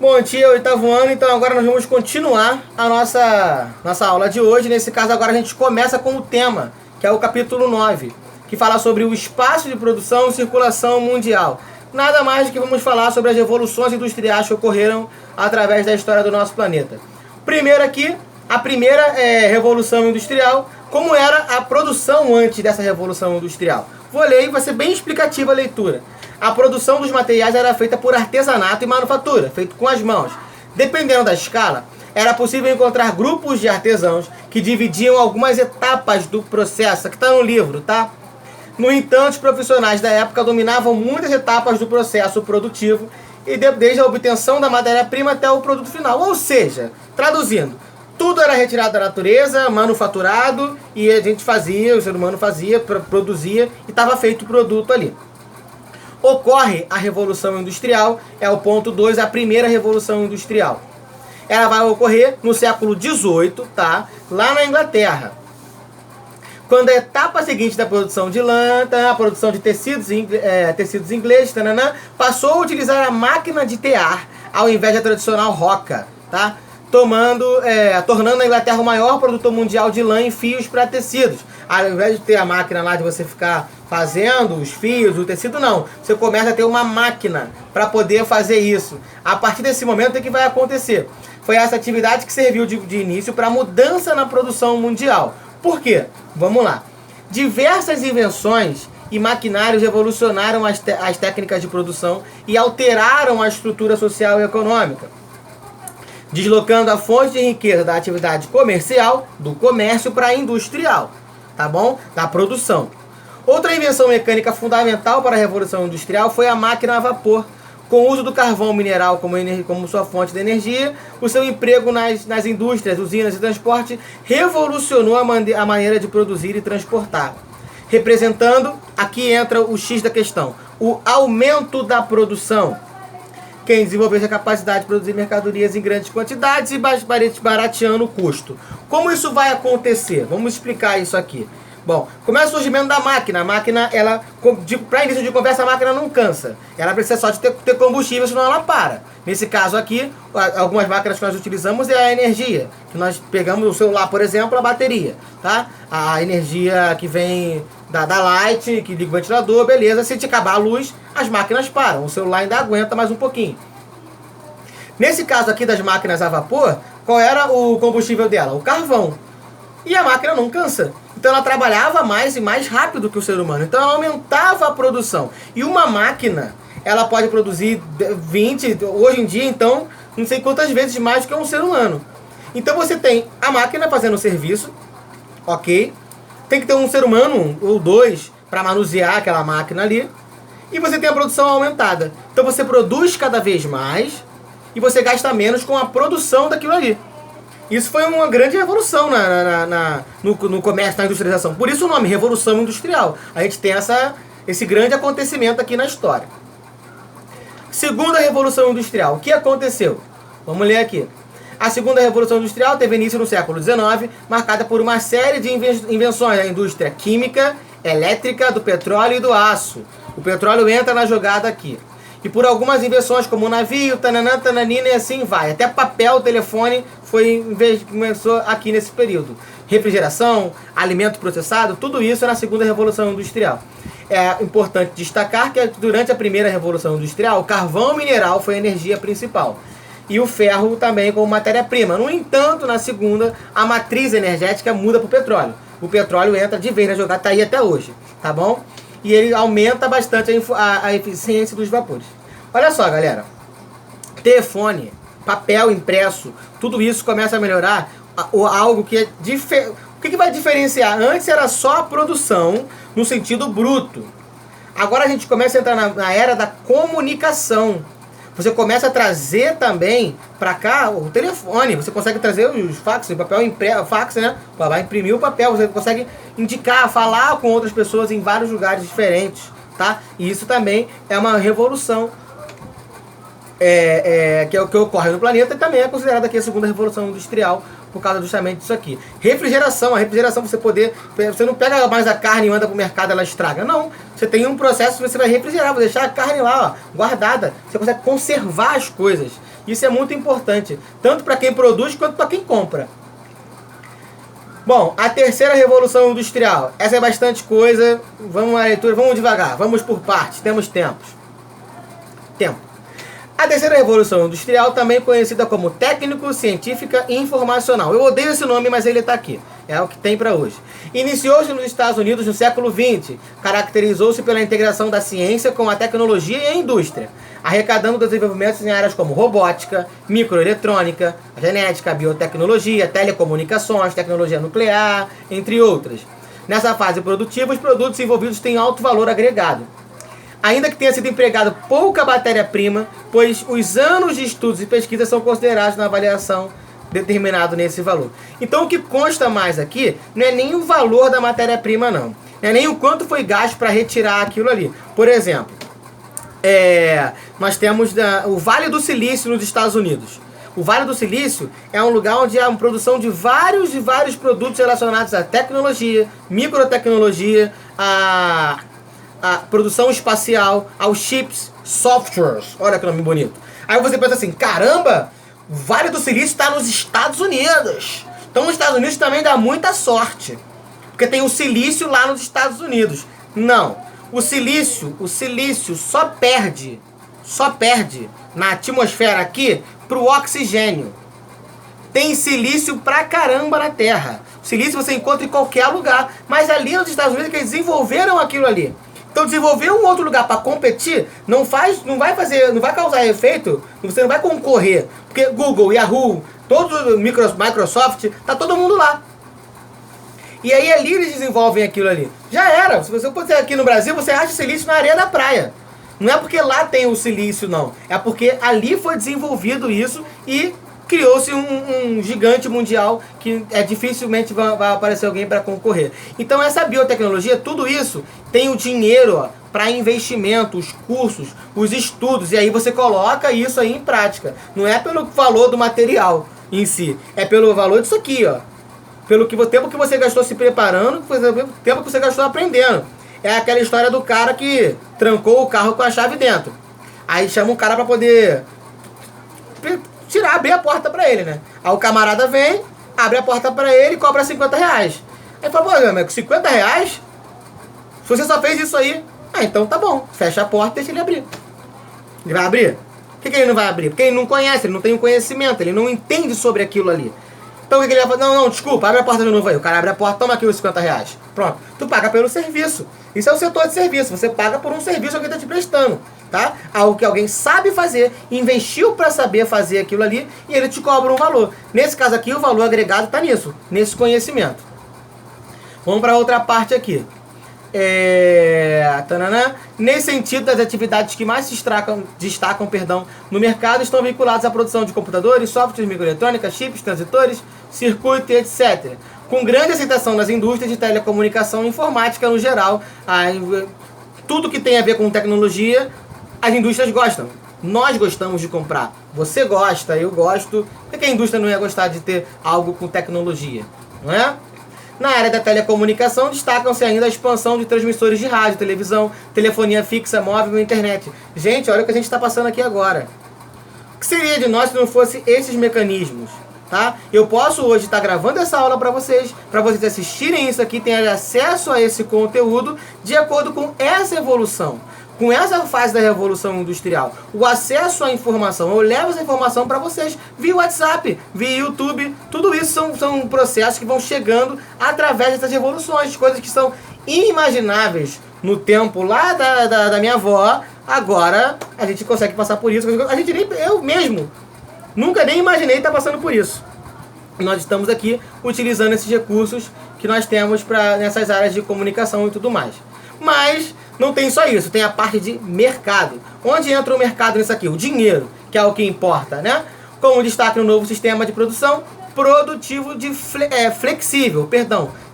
Bom dia, oitavo ano, então agora nós vamos continuar a nossa aula de hoje. Nesse caso agora a gente começa com o tema, que é o capítulo 9, que fala sobre o espaço de produção e circulação mundial. Nada mais do que vamos falar sobre as revoluções industriais que ocorreram através da história do nosso planeta. Primeiro aqui, a primeira revolução industrial, como era a produção antes dessa revolução industrial. Vou ler e vai ser bem explicativa a leitura. A produção dos materiais era feita por artesanato e manufatura, feito com as mãos. Dependendo da escala, era possível encontrar grupos de artesãos que dividiam algumas etapas do processo. Aqui está no livro, tá? No entanto, os profissionais da época dominavam muitas etapas do processo produtivo, e desde a obtenção da matéria-prima até o produto final. Ou seja, traduzindo, tudo era retirado da natureza, manufaturado, e a gente fazia, o ser humano fazia, produzia, e estava feito o produto ali. Ocorre a Revolução Industrial, é o ponto 2, a primeira Revolução Industrial. Ela vai ocorrer no século XVIII, tá? Lá na Inglaterra. Quando a etapa seguinte da produção de lã, a produção de tecidos ingleses, passou a utilizar a máquina de tear, ao invés da tradicional roca, tá? Tornando a Inglaterra o maior produtor mundial de lã e fios para tecidos. Ao invés de ter a máquina lá de você ficar fazendo os fios, o tecido, não. Você começa a ter uma máquina para poder fazer isso. A partir desse momento é que vai acontecer. Foi essa atividade que serviu de início para a mudança na produção mundial. Por quê? Vamos lá. Diversas invenções e maquinários revolucionaram as técnicas de produção e alteraram a estrutura social e econômica, deslocando a fonte de riqueza da atividade comercial, do comércio, para a industrial, tá bom? Da produção. Outra invenção mecânica fundamental para a Revolução Industrial foi a máquina a vapor. Com o uso do carvão mineral como sua fonte de energia, o seu emprego nas indústrias, usinas e transporte revolucionou a maneira de produzir e transportar. Representando, aqui entra o X da questão, o aumento da produção. Quem desenvolveu essa capacidade de produzir mercadorias em grandes quantidades e barateando o custo. Como isso vai acontecer? Vamos explicar isso aqui. Bom, começa o surgimento da máquina. A máquina, para início de conversa, a máquina não cansa. Ela precisa só de ter combustível, senão ela para. Nesse caso aqui, algumas máquinas que nós utilizamos é a energia. Que nós pegamos o celular, por exemplo, a bateria, tá? A energia que vem da light, que liga o ventilador, beleza. Se acabar a luz, as máquinas param. O celular ainda aguenta mais um pouquinho. Nesse caso aqui das máquinas a vapor, qual era o combustível dela? O carvão. E a máquina não cansa. Então ela trabalhava mais e mais rápido que o ser humano. Então ela aumentava a produção. E uma máquina, ela pode produzir 20, hoje em dia, então, não sei quantas vezes mais do que um ser humano. Então você tem a máquina fazendo o serviço, ok? Tem que ter um ser humano, ou dois, para manusear aquela máquina ali. E você tem a produção aumentada. Então você produz cada vez mais e você gasta menos com a produção daquilo ali. Isso foi uma grande revolução no comércio, na industrialização. Por isso o nome, Revolução Industrial. A gente tem esse grande acontecimento aqui na história. Segunda Revolução Industrial. O que aconteceu? Vamos ler aqui. A segunda Revolução Industrial teve início no século XIX, marcada por uma série de invenções da indústria química, elétrica, do petróleo e do aço. O petróleo entra na jogada aqui. E por algumas invenções como o navio, tananina e assim vai. Até papel, telefone começou aqui nesse período. Refrigeração, alimento processado, tudo isso é na segunda Revolução Industrial. É importante destacar que durante a primeira Revolução Industrial, o carvão mineral foi a energia principal. E o ferro também como matéria-prima. No entanto, na segunda, a matriz energética muda para o petróleo. O petróleo entra de vez na jogada, está aí até hoje, tá bom? E ele aumenta bastante a eficiência dos vapores. Olha só, galera. Telefone, papel impresso, tudo isso começa a melhorar algo que é o que vai diferenciar? Antes era só a produção no sentido bruto. Agora a gente começa a entrar na era da comunicação. Você começa a trazer também para cá o telefone. Você consegue trazer os fax, o papel fax, né? Vai imprimir o papel. Você consegue indicar, falar com outras pessoas em vários lugares diferentes, tá? E isso também é uma revolução que é o que ocorre no planeta e também é considerada aqui a segunda revolução industrial por causa justamente disso aqui. Refrigeração, a refrigeração você não pega mais a carne e manda pro mercado, ela estraga. Não, você tem um processo que você vai refrigerar, vai deixar a carne lá, ó, guardada. Você consegue conservar as coisas. Isso é muito importante, tanto para quem produz quanto para quem compra. Bom, a terceira revolução industrial. Essa é bastante coisa. Vamos à leitura, vamos devagar, vamos por partes, temos tempo. A terceira revolução industrial, também conhecida como técnico, científica e informacional. Eu odeio esse nome, mas ele está aqui. É o que tem para hoje. Iniciou-se nos Estados Unidos no século XX. Caracterizou-se pela integração da ciência com a tecnologia e a indústria, arrecadando desenvolvimentos em áreas como robótica, microeletrônica, genética, biotecnologia, telecomunicações, tecnologia nuclear, entre outras. Nessa fase produtiva, os produtos envolvidos têm alto valor agregado, ainda que tenha sido empregado pouca matéria-prima, pois os anos de estudos e pesquisa são considerados na avaliação determinado nesse valor. Então o que consta mais aqui não é nem o valor da matéria-prima, não. Não é nem o quanto foi gasto para retirar aquilo ali. Por exemplo, nós temos o Vale do Silício nos Estados Unidos. O Vale do Silício é um lugar onde há uma produção de vários produtos relacionados à tecnologia, microtecnologia, a produção espacial, aos chips, softwares. Olha que nome bonito. Aí você pensa assim, caramba, o Vale do Silício está nos Estados Unidos. Então os Estados Unidos também dá muita sorte, porque tem o silício lá nos Estados Unidos. Não, o silício só perde na atmosfera aqui pro oxigênio. Tem silício pra caramba na Terra. O silício você encontra em qualquer lugar, mas ali nos Estados Unidos que eles desenvolveram aquilo ali. Então desenvolver um outro lugar para competir não vai causar efeito, você não vai concorrer, porque Google, Yahoo, todo Microsoft, tá todo mundo lá. E aí ali eles desenvolvem aquilo ali. Já era. Se você for aqui no Brasil, você acha silício na areia da praia. Não é porque lá tem o silício, não. É porque ali foi desenvolvido isso e criou-se um gigante mundial que dificilmente vai aparecer alguém para concorrer. Então essa biotecnologia, tudo isso tem o dinheiro para investimento, os cursos, os estudos, e aí você coloca isso aí em prática. Não é pelo valor do material em si, é pelo valor disso aqui, ó. Pelo tempo que você gastou se preparando, pelo tempo que você gastou aprendendo. É aquela história do cara que trancou o carro com a chave dentro. Aí chama um cara para poder abrir a porta pra ele, né? Aí o camarada vem, abre a porta pra ele e cobra 50 reais. Aí fala, pô, meu amigo, 50 reais? Se você só fez isso aí, então tá bom, fecha a porta e deixa ele abrir. Ele vai abrir? Por que ele não vai abrir? Porque ele não conhece, ele não tem o conhecimento, ele não entende sobre aquilo ali. Então o que ele vai fazer? Não, desculpa, abre a porta de novo aí. O cara abre a porta, toma aqui os 50 reais. Pronto, tu paga pelo serviço. Isso é o setor de serviço, você paga por um serviço que alguém está te prestando, tá? Algo que alguém sabe fazer, investiu para saber fazer aquilo ali e ele te cobra um valor. Nesse caso aqui, o valor agregado está nisso, nesse conhecimento. Vamos para outra parte aqui. Nesse sentido, as atividades que mais se destacam no mercado estão vinculadas à produção de computadores, softwares, microeletrônica, chips, transitores, circuito, etc. Com grande aceitação nas indústrias de telecomunicação e informática no geral, tudo que tem a ver com tecnologia, as indústrias gostam. Nós gostamos de comprar. Você gosta, eu gosto. Por que a indústria não ia gostar de ter algo com tecnologia? Não é? Na área da telecomunicação, destacam-se ainda a expansão de transmissores de rádio, televisão, telefonia fixa, móvel e internet. Gente, olha o que a gente está passando aqui agora. O que seria de nós se não fosse esses mecanismos? Tá? Eu posso hoje estar gravando essa aula para vocês assistirem isso aqui, terem acesso a esse conteúdo de acordo com essa evolução. Com essa fase da revolução industrial, o acesso à informação, eu levo essa informação para vocês via WhatsApp, via YouTube, tudo isso são processos que vão chegando através dessas revoluções, coisas que são inimagináveis no tempo lá da minha avó, agora a gente consegue passar por isso, eu mesmo, nunca nem imaginei estar passando por isso. Nós estamos aqui utilizando esses recursos que nós temos nessas áreas de comunicação e tudo mais. Mas não tem só isso, tem a parte de mercado. Onde entra o mercado nisso aqui? O dinheiro, que é o que importa, né? Como destaque no novo sistema de produção, produtivo flexível,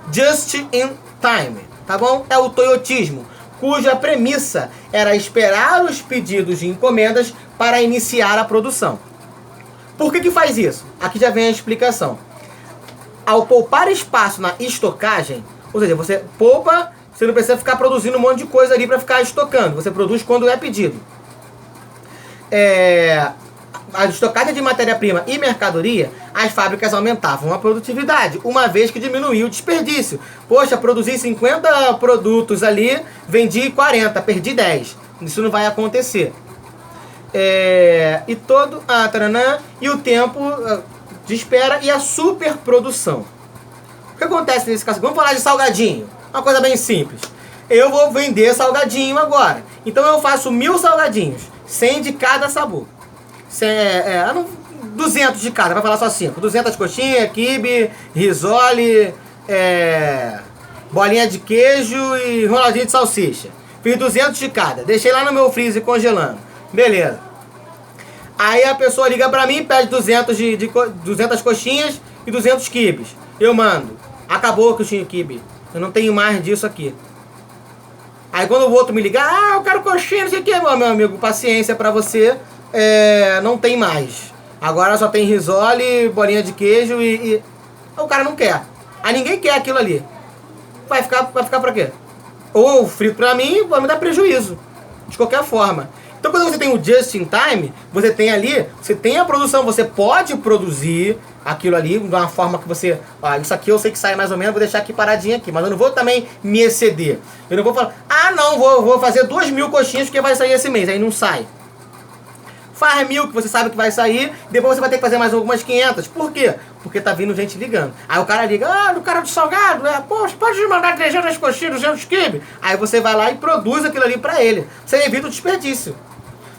just in time, tá bom? É o toyotismo, cuja premissa era esperar os pedidos de encomendas para iniciar a produção. Por que faz isso? Aqui já vem a explicação. Ao poupar espaço na estocagem, ou seja, você poupa. Você não precisa ficar produzindo um monte de coisa ali para ficar estocando. Você produz quando é pedido. a estocagem de matéria-prima e mercadoria, as fábricas aumentavam a produtividade, uma vez que diminuía o desperdício. Poxa, produzi 50 produtos ali, vendi 40, perdi 10. Isso não vai acontecer. E o tempo de espera e a superprodução. O que acontece nesse caso? Vamos falar de salgadinho. Uma coisa bem simples. Eu vou vender salgadinho agora. Então eu faço 1000 salgadinhos, 100 de cada sabor. 200 de cada, vai falar só 5. 200 coxinha, quibe, risole, bolinha de queijo e roladinha de salsicha. Fiz 200 de cada, deixei lá no meu freezer congelando. Beleza. Aí a pessoa liga pra mim, pede 200 coxinhas e 200 quibes. Eu mando. Acabou a coxinha e quibe. Eu não tenho mais disso aqui. Aí quando o outro me ligar, eu quero coxinha, não sei o que, meu amigo, paciência pra você, não tem mais. Agora só tem risole, bolinha de queijo e o cara não quer. Aí ninguém quer aquilo ali. Vai ficar pra quê? Ou frito pra mim, vai me dar prejuízo. De qualquer forma. Então quando você tem o just in time, você tem ali, você tem a produção, você pode produzir aquilo ali de uma forma que você, isso aqui eu sei que sai mais ou menos, vou deixar aqui paradinho aqui, mas eu não vou também me exceder. Eu não vou falar, vou fazer 2.000 coxinhas porque vai sair esse mês, aí não sai. Faz 1.000 que você sabe que vai sair, depois você vai ter que fazer mais algumas 500. Por quê? Porque tá vindo gente ligando. Aí o cara liga, o cara do salgado, poxa, pode me mandar 300 coxinhas, 200 quibe? Aí você vai lá e produz aquilo ali pra ele. Você evita o desperdício.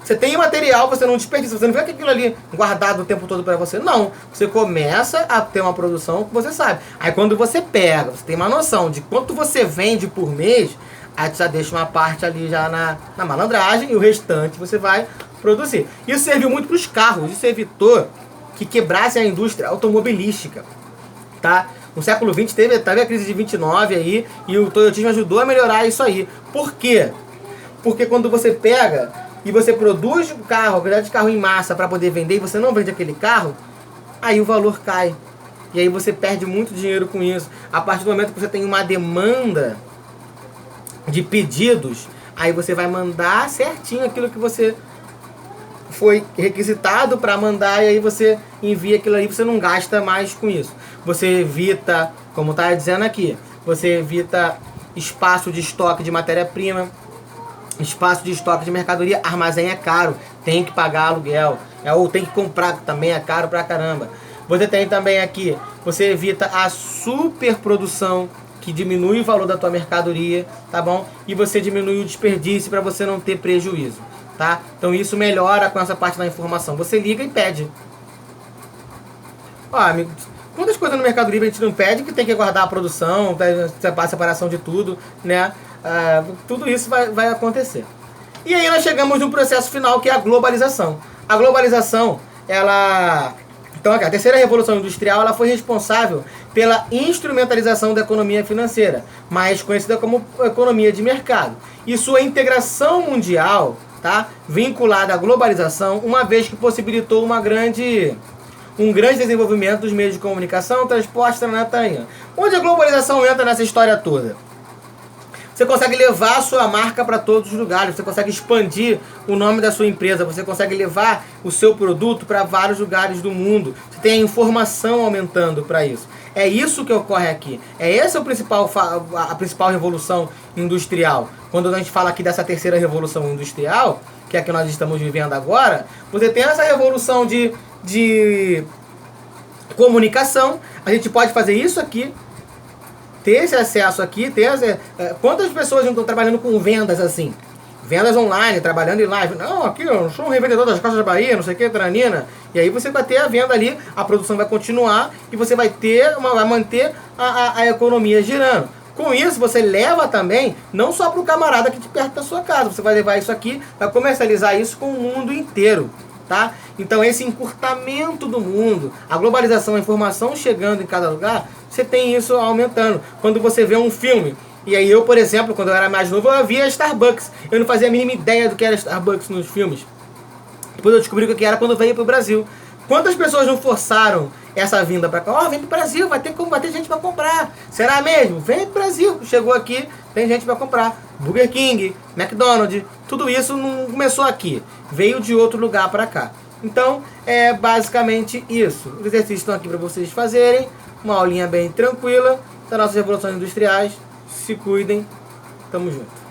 Você tem material, você não desperdiça, você não vê aquilo ali guardado o tempo todo pra você. Não, você começa a ter uma produção que você sabe. Aí quando você pega, você tem uma noção de quanto você vende por mês, aí você já deixa uma parte ali já na malandragem e o restante você vai produzir. Isso serviu muito para os carros, isso evitou que quebrasse a indústria automobilística, tá? No século XX teve a crise de 29 aí e o toyotismo ajudou a melhorar isso aí. Por quê? Porque quando você pega e você produz o carro, a quantidade de carro em massa para poder vender e você não vende aquele carro, aí o valor cai. E aí você perde muito dinheiro com isso. A partir do momento que você tem uma demanda de pedidos, aí você vai mandar certinho aquilo que você foi requisitado para mandar, e aí você envia aquilo ali, você não gasta mais com isso. Você evita, como está dizendo aqui, você evita espaço de estoque de matéria-prima, espaço de estoque de mercadoria. Armazém é caro, tem que pagar aluguel, ou tem que comprar, também é caro pra caramba. Você tem também aqui, você evita a superprodução, que diminui o valor da tua mercadoria, tá bom? E você diminui o desperdício para você não ter prejuízo, tá? Então isso melhora com essa parte da informação. Você liga e pede. Ó, amigo, quantas coisas no Mercado Livre a gente não pede, que tem que guardar a produção, a separação de tudo, né? Tudo isso vai acontecer. E aí nós chegamos no processo final, que é a globalização. A globalização, então, a terceira revolução industrial, ela foi responsável pela instrumentalização da economia financeira, mais conhecida como economia de mercado, e sua integração mundial, tá, vinculada à globalização, uma vez que possibilitou um grande desenvolvimento dos meios de comunicação, transporte, onde a globalização entra nessa história toda. Você consegue levar a sua marca para todos os lugares, você consegue expandir o nome da sua empresa, você consegue levar o seu produto para vários lugares do mundo. Você tem a informação aumentando para isso. É isso que ocorre aqui. Essa a principal revolução industrial. Quando a gente fala aqui dessa terceira revolução industrial, que é a que nós estamos vivendo agora, você tem essa revolução de comunicação. A gente pode fazer isso aqui, ter esse acesso aqui, quantas pessoas não estão trabalhando com vendas assim? Vendas online, trabalhando em live. Não, aqui eu sou um revendedor das Casas da Bahia, não sei o que, tranina. E aí você vai ter a venda ali, a produção vai continuar e você vai manter a economia girando. Com isso, você leva também, não só para o camarada aqui de perto da sua casa, você vai levar isso aqui, vai comercializar isso com o mundo inteiro, tá? Então esse encurtamento do mundo, a globalização, a informação chegando em cada lugar, você tem isso aumentando. Quando você vê um filme, e aí eu, por exemplo, quando eu era mais novo, eu via Starbucks. Eu não fazia a mínima ideia do que era Starbucks nos filmes. Depois eu descobri o que era quando veio para o Brasil. Quantas pessoas não forçaram essa vinda para cá? Vem para o Brasil, vai ter gente para comprar. Será mesmo? Vem para o Brasil. Chegou aqui, tem gente para comprar. Burger King, McDonald's, tudo isso não começou aqui. Veio de outro lugar para cá. Então, é basicamente isso. Os exercícios estão aqui para vocês fazerem. Uma aulinha bem tranquila das nossas revoluções industriais. Se cuidem. Tamo junto.